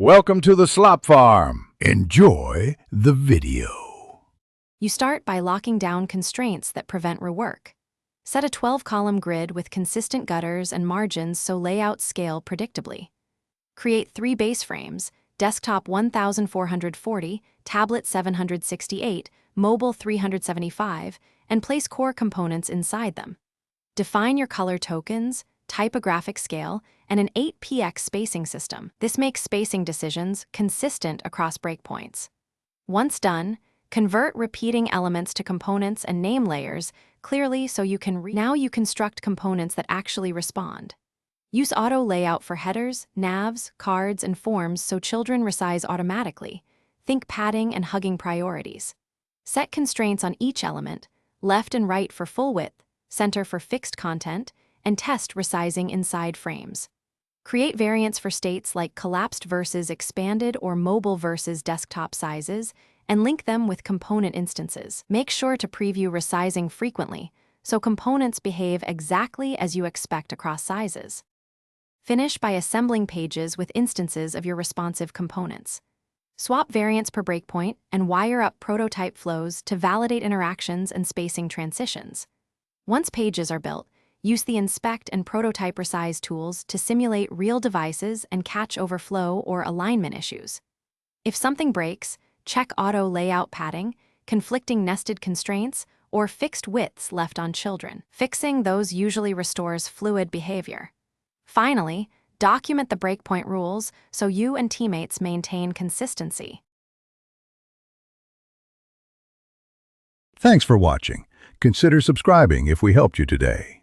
Welcome to the Slop Farm. Enjoy the video. You start by locking down constraints that prevent rework. Set a 12-column grid with consistent gutters and margins so layouts scale predictably. Create 3 base frames, desktop 1440, tablet 768, mobile 375, and place core components inside them. Define your color tokens, typographic scale, and an 8px spacing system. This makes spacing decisions consistent across breakpoints. Once done, convert repeating elements to components and name layers clearly so you can now you construct components that actually respond. Use auto layout for headers, navs, cards, and forms so children resize automatically. Think padding and hugging priorities. Set constraints on each element, left and right for full width, center for fixed content, and test resizing inside frames. Create variants for states like collapsed versus expanded or mobile versus desktop sizes, and link them with component instances. Make sure to preview resizing frequently, so components behave exactly as you expect across sizes. Finish by assembling pages with instances of your responsive components. Swap variants per breakpoint and wire up prototype flows to validate interactions and spacing transitions. Once pages are built, use the Inspect and Prototype Resize tools to simulate real devices and catch overflow or alignment issues. If something breaks, check auto layout padding, conflicting nested constraints, or fixed widths left on children. Fixing those usually restores fluid behavior. Finally, document the breakpoint rules so you and teammates maintain consistency. Thanks for watching. Consider subscribing if we helped you today.